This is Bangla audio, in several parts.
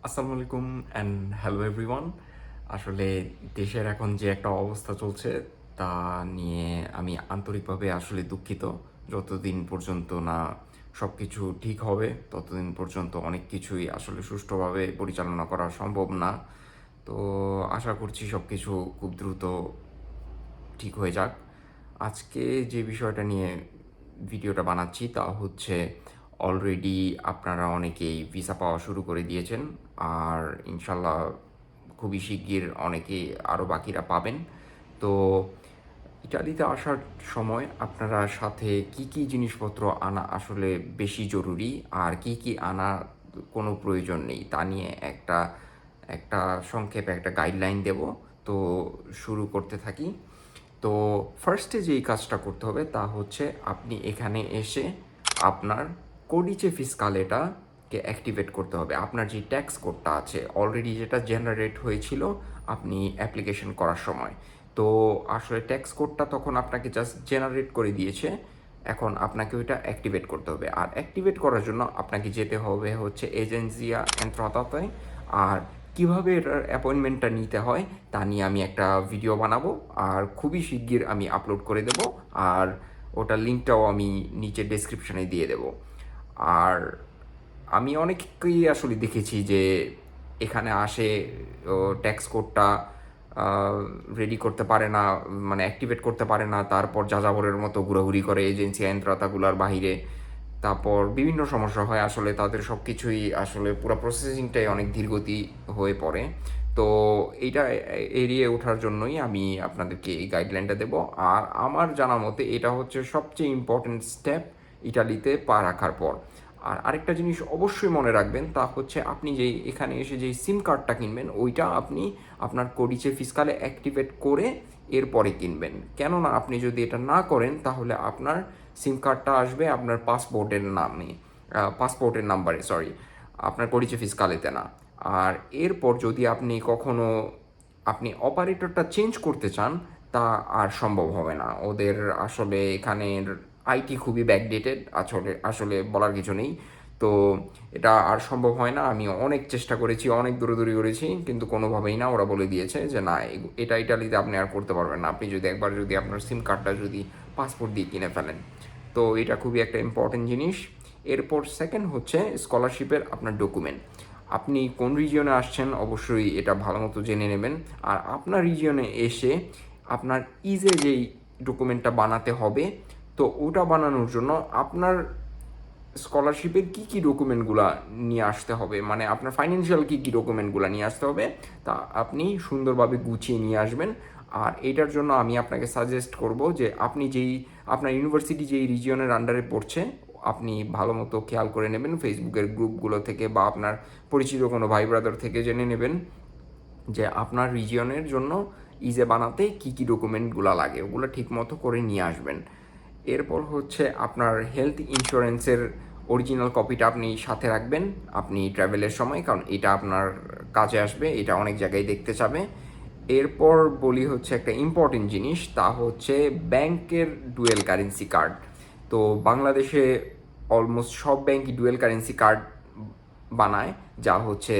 আসসালামু আলাইকুম অ্যান্ড হ্যালো এভরিওয়ান। আসলে দেশের এখন যে একটা অবস্থা চলছে তা নিয়ে আমি আন্তরিকভাবে আসলে দুঃখিত। যতদিন পর্যন্ত না সব কিছু ঠিক হবে ততদিন পর্যন্ত অনেক কিছুই আসলে সুষ্ঠুভাবে পরিচালনা করা সম্ভব না। তো আশা করছি সব কিছু খুব দ্রুত ঠিক হয়ে যাক। আজকে যে বিষয়টা নিয়ে ভিডিওটা বানাচ্ছি তা হচ্ছে অলরেডি আপনারা অনেকেই ভিসা পাওয়া শুরু করে দিয়েছেন, আর ইনশাল্লাহ খুবই শিগগির অনেকেই আরও বাকিরা পাবেন। তো ইটালিতে আসার সময় আপনারা সাথে কি কি জিনিসপত্র আনা আসলে বেশি জরুরি আর কি কি আনা কোনো প্রয়োজন নেই তা নিয়ে একটা একটা সংক্ষেপে একটা গাইডলাইন দেব। তো শুরু করতে থাকি। তো ফার্স্টে যেই কাজটা করতে হবে তা হচ্ছে আপনি এখানে এসে আপনার কোডিচে ফিসকালেটাকে অ্যাক্টিভেট করতে হবে। আপনার যে ট্যাক্স কোডটা আছে অলরেডি যেটা জেনারেট হয়েছিল আপনি অ্যাপ্লিকেশন করার সময়, তো আসলে ট্যাক্স কোডটা তখন আপনাকে জাস্ট জেনারেট করে দিয়েছে। এখন আপনাকে ওইটা অ্যাক্টিভেট করতে হবে, আর অ্যাক্টিভেট করার জন্য আপনাকে যেতে হবে হচ্ছে এজেন্সিয়া এন্ট্রাতাতে। আর কিভাবে এটার অ্যাপয়েন্টমেন্টটা নিতে হয় তা নিয়ে আমি একটা ভিডিও বানাবো, আর খুবই শিগগির আমি আপলোড করে দেব। আর ওটার লিঙ্কটাও আমি নিচে ডেসক্রিপশনে দিয়ে দেব। আর আমি অনেককেই আসলে দেখেছি যে এখানে আসে ট্যাক্স কোডটা রেডি করতে পারে না, মানে অ্যাক্টিভেট করতে পারে না, তারপর যাযাবরের মতো ঘোরাঘুরি করে এজেন্সি আইনত্রাতাগুলার বাহিরে। তারপর বিভিন্ন সমস্যা হয়, আসলে তাদের সব কিছুই আসলে পুরো প্রসেসিংটাই অনেক ধীরগতি হয়ে পড়ে। তো এইটা এড়িয়ে ওঠার জন্যই আমি আপনাদেরকে এই গাইডলাইনটা দেব। আর আমার জানা মতে এটা হচ্ছে সবচেয়ে ইম্পর্ট্যান্ট স্টেপ ইটালিতে পা রাখার পর। আর আরেকটা জিনিস অবশ্যই মনে রাখবেন তা হচ্ছে আপনি যেই এখানে এসে যেই সিম কার্ডটা কিনবেন ওইটা আপনি আপনার কোডিচে ফিসকালে অ্যাক্টিভেট করে এরপরে কিনবেন। কেননা আপনি যদি এটা না করেন তাহলে আপনার সিম কার্ডটা আসবে আপনার পাসপোর্টের নামে, পাসপোর্টের নাম্বারে, সরি, আপনার কোডিচে ফিসকালেতে না। আর এরপর যদি আপনি কখনো আপনি অপারেটরটা চেঞ্জ করতে চান তা আর সম্ভব হবে না। ওদের আসলে এখানের আইটি খুবই ব্যাকডেটেড, আসলে আসলে বলার কিছু নেই। তো এটা আর সম্ভব হয় না। আমি অনেক চেষ্টা করেছি, অনেক দৌড়াদৌড়ি করেছি, কিন্তু কোনোভাবেই না। ওরা বলে দিয়েছে যে না, এটা ইটালিতে আপনি আর করতে পারবেন না, আপনি যদি একবার যদি আপনার সিম কার্ডটা যদি পাসপোর্ট দিয়ে কিনে ফেলেন। তো এটা খুবই একটা ইম্পর্টেন্ট জিনিস। এরপর সেকেন্ড হচ্ছে স্কলারশিপের আপনার ডকুমেন্ট। আপনি কোন রিজিয়নে আসছেন অবশ্যই এটা ভালো মতো জেনে নেবেন। আর আপনার রিজিয়নে এসে আপনার ইজে যেই ডকুমেন্টটা বানাতে হবে, তো ওটা বানানোর জন্য আপনার স্কলারশিপের কী কী ডকুমেন্টগুলো নিয়ে আসতে হবে, মানে আপনার ফাইন্যান্সিয়াল কী কী ডকুমেন্টগুলো নিয়ে আসতে হবে তা আপনি সুন্দরভাবে গুছিয়ে নিয়ে আসবেন। আর এটার জন্য আমি আপনাকে সাজেস্ট করব যে আপনি যেই আপনার ইউনিভার্সিটি যেই রিজিয়নের আন্ডারে পড়ছে আপনি ভালো মতো খেয়াল করে নেবেন, ফেসবুকের গ্রুপগুলো থেকে বা আপনার পরিচিত কোনো ভাই ব্রাদার থেকে জেনে নেবেন যে আপনার রিজিয়নের জন্য ইজে বানাতে কী কী ডকুমেন্টগুলো লাগে, ওগুলো ঠিক মতো করে নিয়ে আসবেন। এরপর হচ্ছে আপনার হেলথ ইন্স্যুরেন্সের অরিজিনাল কপিটা আপনি সাথে রাখবেন আপনি ট্রাভেলের সময়, কারণ এটা আপনার কাজে আসবে, এটা অনেক জায়গায় দেখতে চাবে। এরপর বলি হচ্ছে একটা ইম্পর্টেন্ট জিনিস, তা হচ্ছে ব্যাংকের ডুয়েল কারেন্সি কার্ড। তো বাংলাদেশে অলমোস্ট সব ব্যাংকই ডুয়েল কারেন্সি কার্ড বানায়, যা হচ্ছে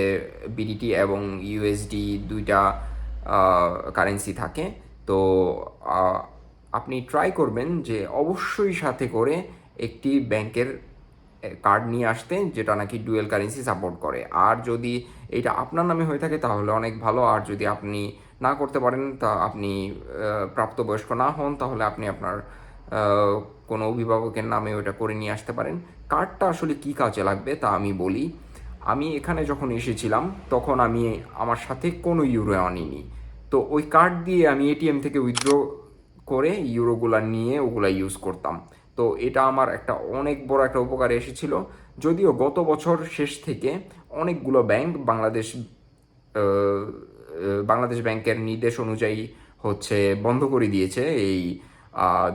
বিডিটি এবং ইউএসডি দুইটা কারেন্সি থাকে। তো আপনি ট্রাই করবেন যে অবশ্যই সাথে করে একটি ব্যাংকের কার্ড নিয়ে আসতে যেটা নাকি ডুয়েল কারেন্সি সাপোর্ট করে। আর যদি এটা আপনার নামে হয়ে থাকে তাহলে অনেক ভালো, আর যদি আপনি না করতে পারেন, তা আপনি প্রাপ্তবয়স্ক না হন, তাহলে আপনি আপনার কোনো অভিভাবকের নামে ওটা করে নিয়ে আসতে পারেন। কার্ডটা আসলে কী কাজে লাগবে তা আমি বলি। আমি এখানে যখন এসেছিলাম তখন আমি আমার সাথে কোনো ইউরো আনিনি। তো ওই কার্ড দিয়ে আমি এটিএম থেকে উইথড্র করে ইউরোগুলা নিয়ে ওগুলা ইউজ করতাম। তো এটা আমার একটা অনেক বড় একটা উপকারে এসেছিল। যদিও গত বছর শেষ থেকে অনেকগুলো ব্যাংক বাংলাদেশ ব্যাংকের নির্দেশ অনুযায়ী হচ্ছে বন্ধ করে দিয়েছে এই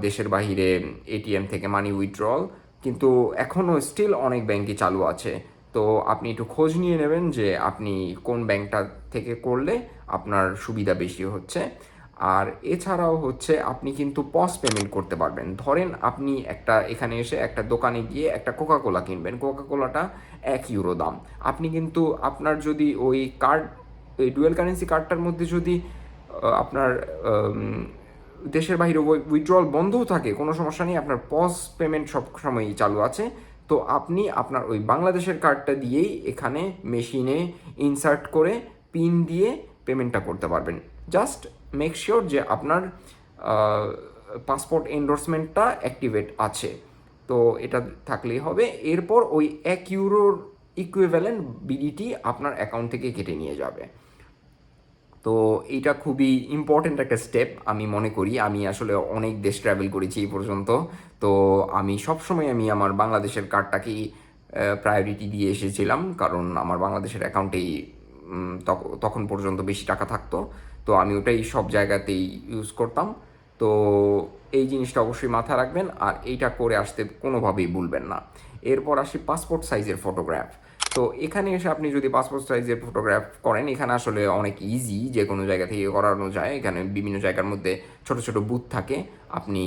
দেশের বাহিরে এটিএম থেকে মানি উইথড্রল, কিন্তু এখনও স্টিল অনেক ব্যাংকই চালু আছে। তো আপনি একটু খোঁজ নিয়ে নেবেন যে আপনি কোন ব্যাংকটা থেকে করলে আপনার সুবিধা বেশি হচ্ছে। আর এছাড়াও হচ্ছে আপনি কিন্তু পজ পেমেন্ট করতে পারবেন। ধরেন আপনি এখানে এসে একটা দোকানে গিয়ে একটা কোকাকোলা কিনবেন, কোকাকোলাটা €1 দাম। আপনি কিন্তু আপনার যদি ওই কার্ড, এই ডুয়েল কারেন্সি কার্ডটার মধ্যে যদি আপনার দেশের বাইরে উইথড্রল বন্ধও থাকে, কোনো সমস্যা নেই, আপনার পজ পেমেন্ট সব সময়ই চালু আছে। তো আপনি আপনার ওই বাংলাদেশের কার্ডটা দিয়েই এখানে মেশিনে ইনসার্ট করে পিন দিয়ে পেমেন্টটা করতে পারবেন। জাস্ট মেক শিওর যে আপনার পাসপোর্ট এন্ডোর্সমেন্টটা অ্যাক্টিভেট আছে, তো এটা থাকলেই হবে। এরপর ওই €1 ইকুইভ্যালেন্ট বিডিটি আপনার অ্যাকাউন্ট থেকে কেটে নিয়ে যাবে। তো এইটা খুবই ইম্পর্ট্যান্ট একটা স্টেপ আমি মনে করি। আমি আসলে অনেক দেশ ট্রাভেল করেছি এই পর্যন্ত। তো আমি সবসময় আমার বাংলাদেশের কার্ডটাকেই প্রায়োরিটি দিয়ে এসেছিলাম, কারণ আমার বাংলাদেশের অ্যাকাউন্টেই তখন পর্যন্ত বেশি টাকা থাকতো। তো আমি ওটাই সব জায়গাতেই ইউজ করতাম। তো এই জিনিসটা অবশ্যই মাথায় রাখবেন, আর এইটা করে আসতে কোনোভাবেই ভুলবেন না। এরপর আসি পাসপোর্ট সাইজের ফটোগ্রাফ। তো এখানে এসে আপনি যদি পাসপোর্ট সাইজের ফটোগ্রাফ করেন, এখানে আসলে অনেক ইজি, যে কোনো জায়গা থেকে করানো যায়। এখানে বিভিন্ন জায়গার মধ্যে ছোট ছোট বুথ থাকে, আপনি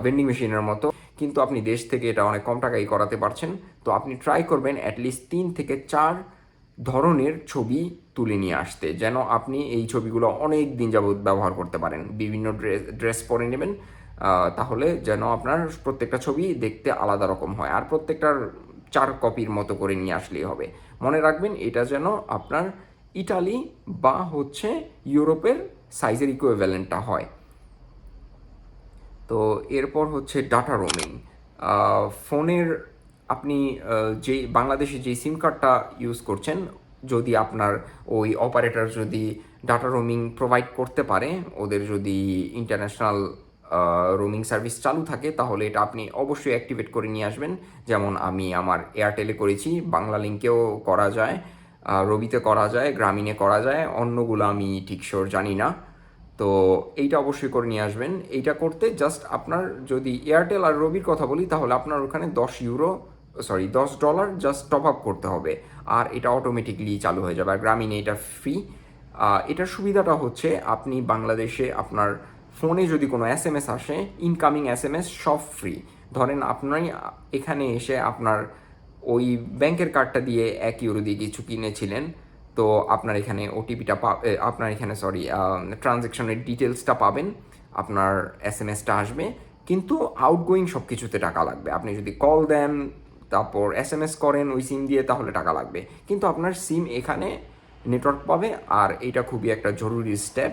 ভেন্ডিং মেশিনের মতো, কিন্তু আপনি দেশ থেকে এটা অনেক কম টাকায় করাতে পারছেন। তো আপনি ট্রাই করবেন অ্যাটলিস্ট 3 থেকে 4 ধরনের ছবি তুলে নিয়ে আসতে, যেন আপনি এই ছবিগুলো অনেক দিন যাবত ব্যবহার করতে পারেন। বিভিন্ন ড্রেস পরে নেবেন, তাহলে যেন আপনার প্রত্যেকটা ছবি দেখতে আলাদা রকম হয়, আর প্রত্যেকটার 4 কপির মতো করে নিয়ে আসলেই হবে। মনে রাখবেন এটা যেন আপনার ইটালি বা হচ্ছে ইউরোপের সাইজের ইকুইভ্যালেন্টটা হয়। তো এরপর হচ্ছে ডাটা রোমিং। ফোনের আপনি যেই বাংলাদেশে যেই সিম কার্ডটা ইউজ করছেন, যদি আপনার ওই অপারেটর যদি ডাটা রোমিং প্রোভাইড করতে পারে, ওদের যদি ইন্টারন্যাশনাল রোমিং সার্ভিস চালু থাকে, তাহলে এটা আপনি অবশ্যই অ্যাক্টিভেট করে নিয়ে আসবেন। যেমন আমি আমার এয়ারটেলে করেছি, বাংলা লিঙ্কেও করা যায়, রবিতে করা যায়, গ্রামীণে করা যায়, অন্যগুলো আমি ঠিক শিওর জানি না। তো এইটা অবশ্যই করে নিয়ে আসবেন। এইটা করতে জাস্ট আপনার, যদি এয়ারটেল আর রবির কথা বলি, তাহলে আপনার ওখানে $10 জাস্ট টপ আপ করতে হবে, আর এটা অটোমেটিকলি চালু হয়ে যাবে। আর গ্রামীণে এটা ফ্রি। এটার সুবিধাটা হচ্ছে আপনি বাংলাদেশে আপনার ফোনে যদি কোনো এসএমএস আসে, ইনকামিং এসএমএস সব ফ্রি। ধরেন আপনি এখানে এসে আপনার ওই ব্যাংকের কার্ডটা দিয়ে €1 দিয়ে কিছু কিনেছিলেন, তো আপনার এখানে ওটিপিটা আপনার এখানে ট্রানজ্যাকশনের ডিটেলসটা পাবেন, আপনার এসএমএসটা আসবে, কিন্তু আউটগোয়িং সব কিছুতে টাকা লাগবে। আপনি যদি কল দেন, তারপর এসএমএস করেন ওই সিম দিয়ে, তাহলে টাকা লাগবে, কিন্তু আপনার সিম এখানে নেটওয়ার্ক পাবে। আর এইটা খুবই একটা জরুরি স্টেপ,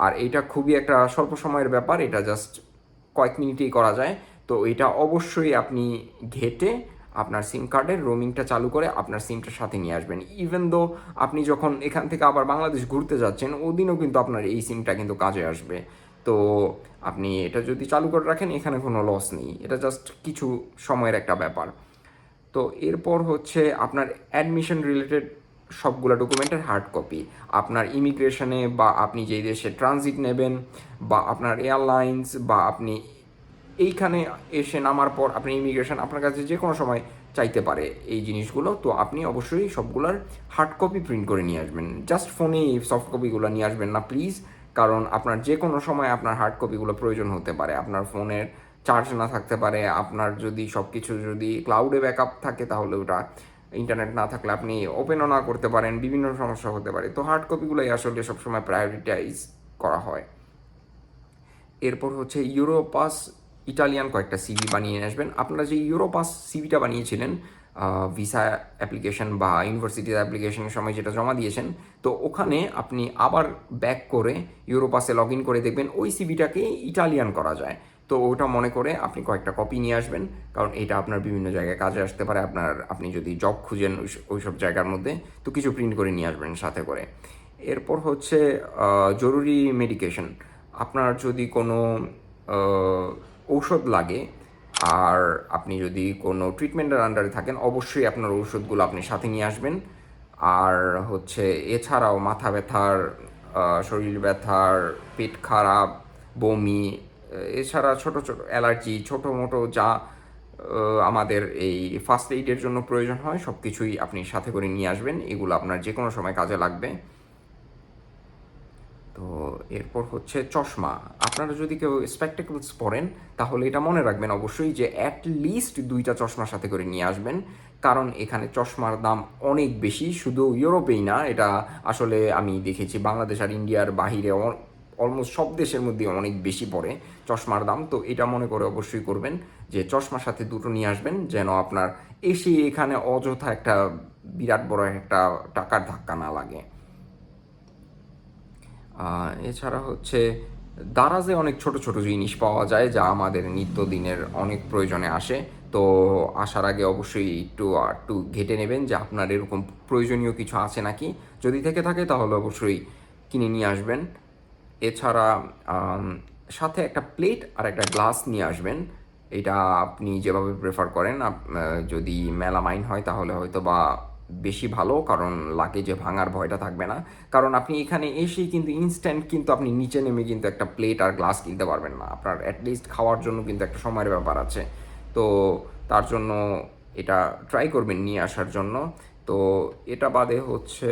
আর এইটা খুবই একটা স্বল্প সময়ের ব্যাপার, এটা জাস্ট কয়েক মিনিটেই করা যায়। তো এটা অবশ্যই আপনি ঘেটে আপনার সিম কার্ডের রোমিংটা চালু করে আপনার সিমটার সাথে নিয়ে আসবেন। ইভেন দো আপনি যখন এখান থেকে আবার বাংলাদেশ ঘুরতে যাচ্ছেন, ওদিনও কিন্তু আপনার এই সিমটা কিন্তু কাজে আসবে। তো আপনি এটা যদি চালু করে রাখেন, এখানে কোনো লস নেই, এটা জাস্ট কিছু সময়ের একটা ব্যাপার। তো এরপর হচ্ছে আপনার অ্যাডমিশন রিলেটেড সবগুলো ডকুমেন্টের হার্ড কপি, আপনার ইমিগ্রেশনে বা আপনি যেই দেশে ট্রানজিট নেবেন, বা আপনার এয়ারলাইন্স, বা আপনি এইখানে এসে নামার পর আপনি ইমিগ্রেশন আপনার কাছে যে কোনো সময় চাইতে পারে এই জিনিসগুলো। তো আপনি অবশ্যই সবগুলোর হার্ড কপি প্রিন্ট করে নিয়ে আসবেন। জাস্ট ফোনে এই সফট কপিগুলো নিয়ে আসবেন না প্লিজ, কারণ আপনার যে কোনো সময় আপনার হার্ড কপিগুলো প্রয়োজন হতে পারে। আপনার ফোনের চার্জ না থাকতে পারে, আপনার যদি সব কিছু যদি ক্লাউডে ব্যাকআপ থাকে, তাহলে ওটা ইন্টারনেট না থাকলে আপনি ওপেনও না করতে পারেন, বিভিন্ন সমস্যা হতে পারে। তো হার্ড কপিগুলোই আসলে সবসময় প্রায়োরিটাইজ করা হয়। এরপর হচ্ছে ইউরোপাস ইটালিয়ান কয়েকটা সিভি বানিয়ে নিয়ে আসবেন। আপনারা যে ইউরোপাস সিভিটা বানিয়েছিলেন ভিসা অ্যাপ্লিকেশন বা ইউনিভার্সিটির অ্যাপ্লিকেশনের সময় যেটা জমা দিয়েছেন, তো ওখানে আপনি আবার ব্যাক করে ইউরোপাসে লগ ইন করে দেখবেন ওই সিভিটাকে ইটালিয়ান করা যায়। তো ওটা মনে করে আপনি কয়েকটা কপি নিয়ে আসবেন, কারণ এটা আপনার বিভিন্ন জায়গায় কাজে আসতে পারে। আপনি যদি জব খুঁজেন ওই সব জায়গার মধ্যে, তো কিছু প্রিন্ট করে নিয়ে আসবেন সাথে করে। এরপর হচ্ছে জরুরি মেডিকেশন। আপনার যদি কোনো ঔষধ লাগে, আর আপনি যদি কোনো ট্রিটমেন্টের আন্ডারে থাকেন, অবশ্যই আপনার ঔষধগুলো আপনি সাথে নিয়ে আসবেন। আর হচ্ছে এছাড়াও মাথা ব্যথার, শরীর ব্যথার, পেট খারাপ, বমি, এছাড়া ছোটো ছোটো অ্যালার্জি, ছোটো মোটো যা আমাদের এই ফার্স্ট এইডের জন্য প্রয়োজন হয়, সব কিছুই আপনি সাথে করে নিয়ে আসবেন। এগুলো আপনার যে কোনো সময় কাজে লাগবে। তো এরপর হচ্ছে চশমা। আপনারা যদি কেউ স্পেকটেকলস পরেন তাহলে এটা মনে রাখবেন অবশ্যই যে অ্যাট লিস্ট 2টা চশমা সাথে করে নিয়ে আসবেন, কারণ এখানে চশমার দাম অনেক বেশি। শুধু ইউরোপেই না, এটা আসলে আমি দেখেছি বাংলাদেশ আর ইন্ডিয়ার বাহিরে অলমোস্ট সব দেশের মধ্যে অনেক বেশি পড়ে চশমার দাম। তো এটা মনে করে অবশ্যই করবেন যে চশমার সাথে দুটো নিয়ে আসবেন, যেন আপনার এসে এখানে অযথা একটা বিরাট বড় একটা টাকার ধাক্কা না লাগে। এছাড়া হচ্ছে দারাজে অনেক ছোট ছোট জিনিস পাওয়া যায় যা আমাদের নিত্যদিনের অনেক প্রয়োজনে আসে। তো আসার আগে অবশ্যই একটু ঘেঁটে নেবেন যে আপনার এরকম প্রয়োজনীয় কিছু আছে নাকি। যদি থেকে থাকে তাহলে অবশ্যই কিনে নিয়ে আসবেন। এছাড়া আম, সাথে একটা প্লেট আর একটা গ্লাস নিয়ে আসবেন। এটা আপনি যেভাবে প্রেফার করেন। যদি মেলামাইন হয় তাহলে হয়তো বা বেশি ভালো, কারণ লাগেজে ভাঙার ভয়টা থাকবে না। কারণ আপনি এখানে এসেই কিন্তু ইনস্ট্যান্ট কিন্তু আপনি নিচে নেমে কিন্তু একটা প্লেট আর গ্লাস কিনতে পারবেন না। আপনার অ্যাটলিস্ট খাওয়ার জন্য কিন্তু একটা সময়ের ব্যাপার আছে। তো তার জন্য এটা ট্রাই করবেন নিয়ে আসার জন্য। তো এটা বাদে হচ্ছে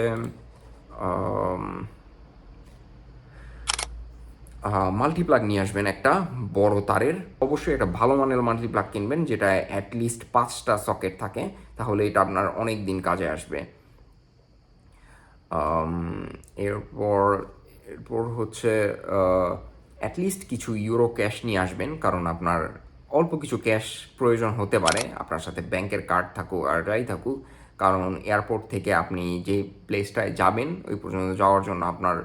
মাল্টিপ্লাগ নিয়ে আসবেন একটা বড় তারের। অবশ্যই একটা ভালো মানের মাল্টিপ্লাগ কিনবেন যেটা অ্যাটলিস্ট 5টা সকেট থাকে, তাহলে এটা আপনার অনেক দিন কাজে আসবে। আম, এরপর এরপর হচ্ছে অ্যাটলিস্ট কিছু ইউরো ক্যাশ নিয়ে আসবেন, কারণ আপনার অল্প কিছু ক্যাশ প্রয়োজন হতে পারে। আপনার সাথে ব্যাংকের কার্ড থাকুক আর যাই থাকুক, কারণ এয়ারপোর্ট থেকে আপনি যে প্লেসটায় যাবেন ওই পর্যন্ত যাওয়ার জন্য আপনার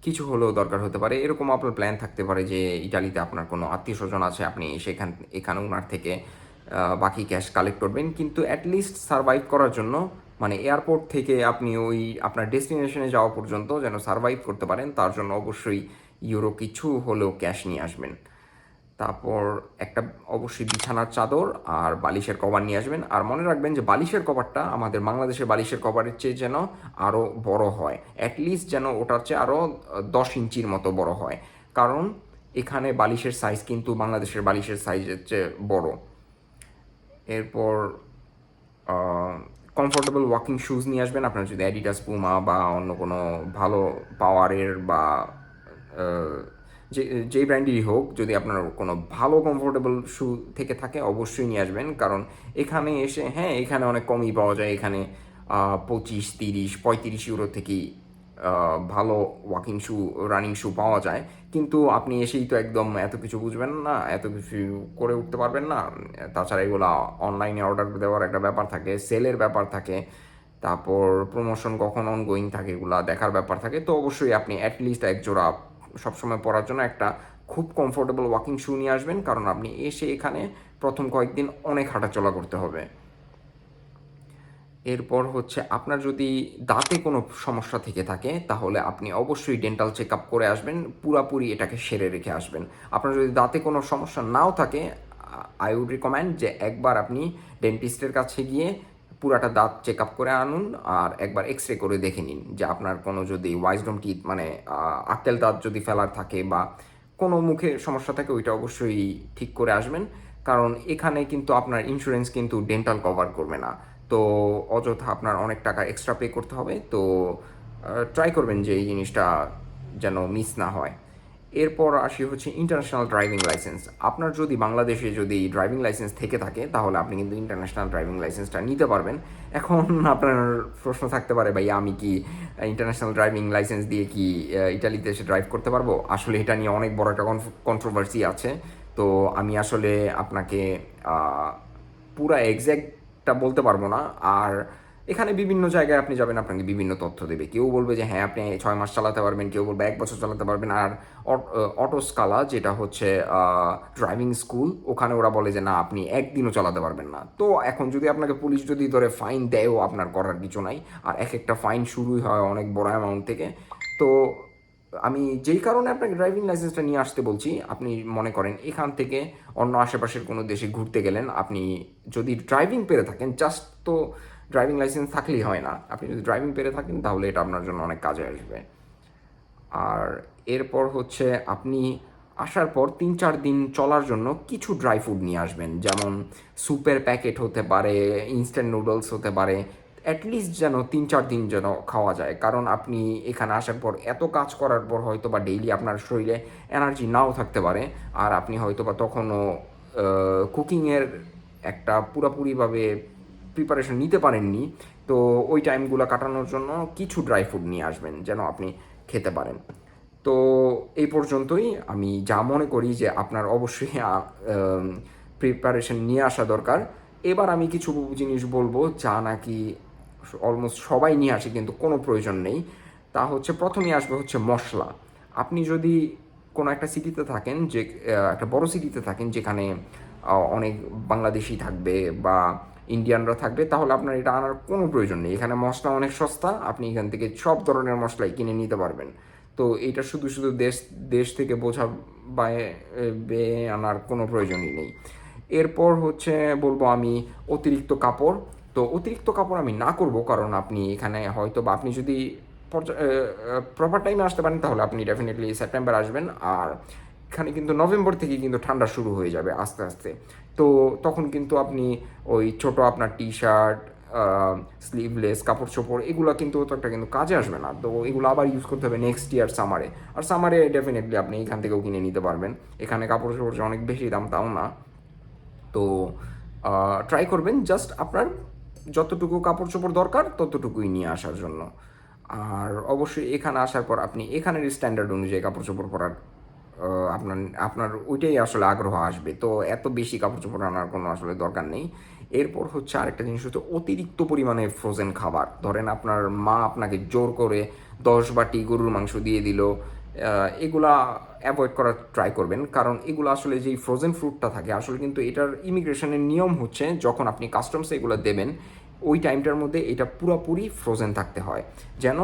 কিছু হলেও দরকার হতে পারে। এরকম আপনার প্ল্যান থাকতে পারে যে ইটালিতে আপনার কোনো আত্মীয় স্বজন আছে, আপনি এখানে ওনার থেকে বাকি ক্যাশ কালেক্ট করবেন। কিন্তু অ্যাটলিস্ট সারভাইভ করার জন্য, মানে এয়ারপোর্ট থেকে আপনি ওই আপনার ডেস্টিনেশনে যাওয়া পর্যন্ত যেন সারভাইভ করতে পারেন, তার জন্য অবশ্যই ইউরো কিছু হলেও ক্যাশ নিয়ে আসবেন। তারপর একটা অবশ্যই বিছানার চাদর আর বালিশের কভার নিয়ে আসবেন। আর মনে রাখবেন যে বালিশের কভারটা আমাদের বাংলাদেশের বালিশের কভারের চেয়ে যেন আরও বড় হয়, অ্যাটলিস্ট যেন ওটার চেয়ে আরও 10 ইঞ্চির মতো বড় হয়, কারণ এখানে বালিশের সাইজ কিন্তু বাংলাদেশের বালিশের সাইজের চেয়ে বড়। এরপর কমফোর্টেবল ওয়াকিং শ্যুজ নিয়ে আসবেন। আপনার যদি অ্যাডিডাস, পুমা বা অন্য কোনো ভালো পাওয়ারের বা আহ, যে যেই ব্র্যান্ডেরই হোক, যদি আপনার কোনো ভালো কমফোর্টেবল শ্যু থেকে থাকে অবশ্যই নিয়ে আসবেন। কারণ এখানে এসে হ্যাঁ এখানে অনেক কমই পাওয়া যায়, এখানে 25, 30, 35 ইউরো থেকেই ভালো ওয়াকিং শ্যু, রানিং শ্যু পাওয়া যায়। কিন্তু আপনি এসেই তো একদম এত কিছু বুঝবেন না, এত কিছু করে উঠতে পারবেন না। তাছাড়া এগুলো অনলাইনে অর্ডার দেওয়ার একটা ব্যাপার থাকে, সেলের ব্যাপার থাকে, তারপর প্রমোশন কখন অনগোয়িং থাকে এগুলা দেখার ব্যাপার থাকে। তো অবশ্যই আপনি অ্যাটলিস্ট এক জোড়া সবসময় পরার জন্য একটা খুব কমফোর্টেবল ওয়াকিং শ্যু নিয়ে আসবেন, কারণ আপনি এসে এখানে প্রথম কয়েকদিন অনেক হাঁটাচলা করতে হবে। এরপর হচ্ছে আপনার যদি দাঁতে কোনো সমস্যা থেকে থাকে তাহলে আপনি অবশ্যই ডেন্টাল চেক আপ করে আসবেন, পুরাপুরি এটাকে সেরে রেখে আসবেন। আপনার যদি দাঁতে কোনো সমস্যা নাও থাকে, আই উড রিকমেন্ড যে একবার আপনি ডেন্টিস্টের কাছে গিয়ে পুরাটা দাঁত চেক আপ করে আনুন, আর একবার এক্স রে করে দেখে নিন যে আপনার কোনো যদি ওয়াইজডম টিথ মানে আক্কেল দাঁত যদি ফেলার থাকে বা কোনো মুখে সমস্যা থাকে ওইটা অবশ্যই ঠিক করে আসবেন। কারণ এখানে কিন্তু আপনার ইন্স্যুরেন্স কিন্তু ডেন্টাল কভার করবে না। তো অযথা আপনার অনেক টাকা এক্সট্রা পে করতে হবে। তো ট্রাই করবেন যে এই জিনিসটা যেন মিস না হয়। এরপর আসি হচ্ছে ইন্টারন্যাশনাল ড্রাইভিং লাইসেন্স। আপনার যদি বাংলাদেশে যদি ড্রাইভিং লাইসেন্স থেকে থাকে তাহলে আপনি কিন্তু ইন্টারন্যাশনাল ড্রাইভিং লাইসেন্সটা নিতে পারবেন। এখন আপনার প্রশ্ন থাকতে পারে, ভাই আমি কি ইন্টারন্যাশনাল ড্রাইভিং লাইসেন্স দিয়ে কি ইটালিতে এসে ড্রাইভ করতে পারবো? আসলে এটা নিয়ে অনেক বড় একটা কন্ট্রোভার্সি আছে। তো আমি আসলে আপনাকে পুরা এক্স্যাক্টটা বলতে পারবো না। আর এখানে বিভিন্ন জায়গায় আপনি যাবেন, আপনাকে বিভিন্ন তথ্য দেবে। কেউ বলবে যে হ্যাঁ আপনি 6 মাস চালাতে পারবেন, কেউ বলবে 1 বছর চালাতে পারবেন। আর অটোস্কালা যেটা হচ্ছে ড্রাইভিং স্কুল, ওখানে ওরা বলে যে না আপনি একদিনও চালাতে পারবেন না। তো এখন যদি আপনাকে পুলিশ যদি ধরে ফাইন দেয়ও আপনার করার কিছু নাই। আর এক একটা ফাইন শুরুই হয় অনেক বড় অ্যামাউন্ট থেকে। তো আমি যেই কারণে আপনাকে ড্রাইভিং লাইসেন্সটা নিয়ে আসতে বলছি, আপনি মনে করেন এখান থেকে অন্য আশেপাশের কোনো দেশে ঘুরতে গেলেন, আপনি যদি ড্রাইভিং পেরে থাকেন, জাস্ট তো ড্রাইভিং লাইসেন্স থাকলেই হয় না, আপনি যদি ড্রাইভিং পেরে থাকেন তাহলে এটা আপনার জন্য অনেক কাজে আসবে। আর এরপর হচ্ছে আপনি আসার পর 3-4 দিন চলার জন্য কিছু ড্রাই ফুড নিয়ে আসবেন, যেমন স্যুপের প্যাকেট হতে পারে, ইনস্ট্যান্ট নুডলস হতে পারে। অ্যাটলিস্ট যেন 3-4 দিন যেন খাওয়া যায়, কারণ আপনি এখানে আসার পর এত কাজ করার পর হয়তো বা ডেইলি আপনার শরীরে এনার্জি নাও থাকতে পারে, আর আপনি হয়তো বা তখনও কুকিংয়ের একটা পুরোপুরিভাবে প্রিপারেশন নিতে পারেননি। তো ওই টাইমগুলো কাটানোর জন্য কিছু ড্রাই ফ্রুট নিয়ে আসবেন যেন আপনি খেতে পারেন। তো এই পর্যন্তই। আমি যা মনে করি যে আপনার অবশ্যই প্রিপারেশন নিয়ে আসা দরকার। এবার আমি কিছু জিনিস বলবো যা নাকি অলমোস্ট সবাই নিয়ে আসে কিন্তু কোনো প্রয়োজন নেই। তা হচ্ছে প্রথমেই আসবে হচ্ছে মশলা। আপনি যদি কোনো একটা সিটিতে থাকেন, যে একটা বড় সিটিতে থাকেন যেখানে অনেক বাংলাদেশি থাকবে বা ইন্ডিয়ানরা থাকবে, তাহলে আপনার এটা আনার কোনো প্রয়োজন নেই। এখানে মশলা অনেক সস্তা, আপনি এখান থেকে সব ধরনের মশলাই কিনে নিতে পারবেন। তো এটা শুধু শুধু দেশ দেশ থেকে বোঝা বেয়ে আনার কোনো প্রয়োজনই নেই। এরপর হচ্ছে বলবো আমি অতিরিক্ত কাপড়। তো অতিরিক্ত কাপড় আমি না করব, কারণ আপনি এখানে হয়তো বা আপনি যদি প্রপার টাইমে আসতে পারেন তাহলে আপনি ডেফিনেটলি সেপ্টেম্বর আসবেন। আর এখানে কিন্তু নভেম্বর থেকে কিন্তু ঠান্ডা শুরু হয়ে যাবে আস্তে আস্তে। তো তখন কিন্তু আপনি ওই ছোট আপনার টি শার্ট, স্লিভলেস কাপড় চোপড় এগুলো কিন্তু তো একটা কিন্তু কাজে আসবে না। তো এগুলো আবার ইউজ করতে হবে নেক্সট ইয়ার সামারে। আর সামারে ডেফিনেটলি আপনি এখান থেকেও কিনে নিতে পারবেন। এখানে কাপড় চোপড় যে অনেক বেশি দাম তাও না। তো ট্রাই করবেন জাস্ট আপনার যতটুকু কাপড় চোপড় দরকার ততটুকুই নিয়ে আসার জন্য। আর অবশ্যই এখানে আসার পর আপনি এখানের স্ট্যান্ডার্ড অনুযায়ী কাপড় চোপড় পরার আপনার আপনার ওইটাই আসলে আগ্রহ আসবে। তো এত বেশি কাপড় চোপড় আনার কোনো আসলে দরকার নেই। এরপর হচ্ছে আরেকটা জিনিস হচ্ছে অতিরিক্ত পরিমাণে ফ্রোজেন খাবার। ধরেন আপনার মা আপনাকে জোর করে 10 বাটি গরুর মাংস দিয়ে দিল, এগুলা অ্যাভয়েড করার ট্রাই করবেন, কারণ এগুলো আসলে যেই ফ্রোজেন ফ্রুটটা থাকে আসলে কিন্তু এটার ইমিগ্রেশনের নিয়ম হচ্ছে যখন আপনি কাস্টমসে এগুলো দেবেন ওই টাইমটার মধ্যে এটা পুরোপুরি ফ্রোজেন থাকতে হয়, যেন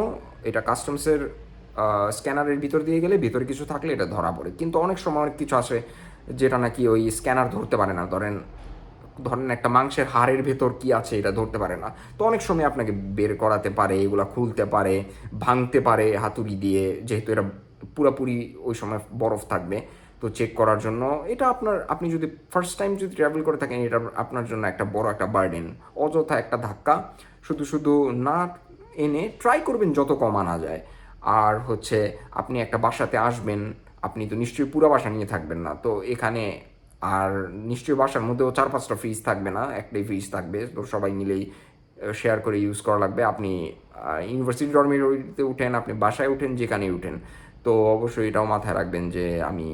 এটা কাস্টমসের স্ক্যানারের ভিতর দিয়ে গেলে ভিতরে কিছু থাকলে এটা ধরা পড়ে। কিন্তু অনেক সময় অনেক কিছু আসে যেটা নাকি ওই স্ক্যানার ধরতে পারে না। ধরেন ধরেন একটা মাংসের হাড়ের ভেতর কি আছে এটা ধরতে পারে না। তো অনেক সময় আপনাকে বের করাতে পারে, এগুলা খুলতে পারে, ভাঙতে পারে হাতুড়ি দিয়ে, যেহেতু এটা পুরোপুরি ওই সময় বরফ থাকবে। তো চেক করার জন্য এটা আপনি যদি ফার্স্ট টাইম যদি ট্রাভেল করে থাকেন এটা আপনার জন্য একটা বড় একটা বার্ডেন, অযথা একটা ধাক্কা। শুধু শুধু না এনে ট্রাই করবেন যত কম আনা যায়। আর হচ্ছে আপনি একটা বাসাতে আসবেন, আপনি তো নিশ্চয়ই পুরো বাসা নিয়ে থাকবেন না। তো এখানে আর নিশ্চয়ই বাসার মধ্যেও 4-5টা ফ্রিজ থাকবে না, একটাই ফ্রিজ থাকবে। তো সবাই মিলেই শেয়ার করে ইউজ করা লাগবে। আপনি ইউনিভার্সিটি ডরমিটরিতে উঠেন, আপনি বাসায় উঠেন, যেখানেই উঠেন। তো অবশ্যই এটাও মাথায় রাখবেন যে আমি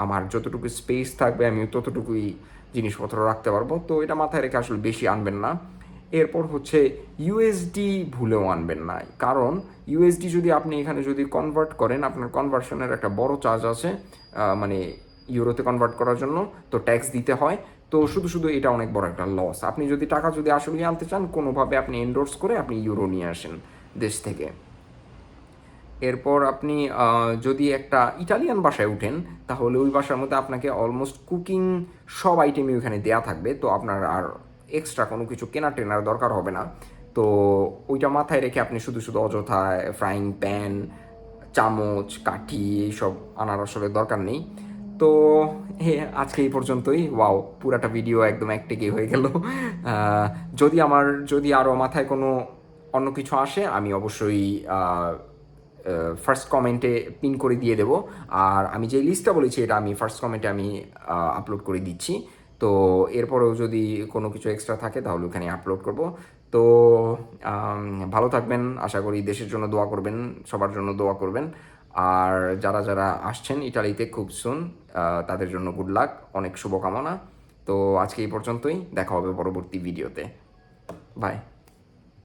আমার যতটুকু স্পেস থাকবে আমি ততটুকুই জিনিসপত্র রাখতে পারবো। তো এটা মাথায় রেখে আসলে বেশি আনবেন না। এরপর হচ্ছে ইউএসডি ভুলেও আনবেন না, কারণ ইউএসডি যদি আপনি এখানে যদি কনভার্ট করেন আপনার কনভার্সনের একটা বড় চার্জ আছে, মানে ইউরোতে কনভার্ট করার জন্য। তো ট্যাক্স দিতে হয়। তো শুধু শুধু এটা অনেক বড় একটা লস। আপনি যদি টাকা যদি আসলে আনতে চান কোনোভাবে আপনি এন্ডোর্স করে আপনি ইউরো নিয়ে আসেন দেশ থেকে। এরপর আপনি যদি একটা ইটালিয়ান বাসায় উঠেন তাহলে ওই বাসার মধ্যে আপনাকে অলমোস্ট কুকিং সব আইটেমই ওখানে দেয়া থাকবে। তো আপনার আর এক্সট্রা কোনো কিছু কেনা টেনার দরকার হবে না। তো ওইটা মাথায় রেখে আপনি শুধু শুধু অযথা ফ্রাইং প্যান, চামচ, কাঠি এইসব আনার আসলে দরকার নেই। তো আজকে এই পর্যন্তই। ওয়াও, পুরাটা ভিডিও একদম একটেকে হয়ে গেল। যদি আরও মাথায় কোনো অন্য কিছু আসে আমি অবশ্যই ফার্স্ট কমেন্টে পিন করে দিয়ে দেবো। আর আমি যে লিস্টটা বলেছি এটা আমি ফার্স্ট কমেন্টে আমি আপলোড করে দিচ্ছি। তো এরপরেও যদি কোনো কিছু এক্সট্রা থাকে তাহলে ওখানে আপলোড করব। তো ভালো থাকবেন, আশা করি দেশের জন্য দোয়া করবেন, সবার জন্য দোয়া করবেন। আর যারা যারা আসছেন ইটালিতে খুব সুন, তাদের জন্য গুড লাক, অনেক শুভকামনা। তো আজকে এই পর্যন্তই, দেখা হবে পরবর্তী ভিডিওতে। বাই।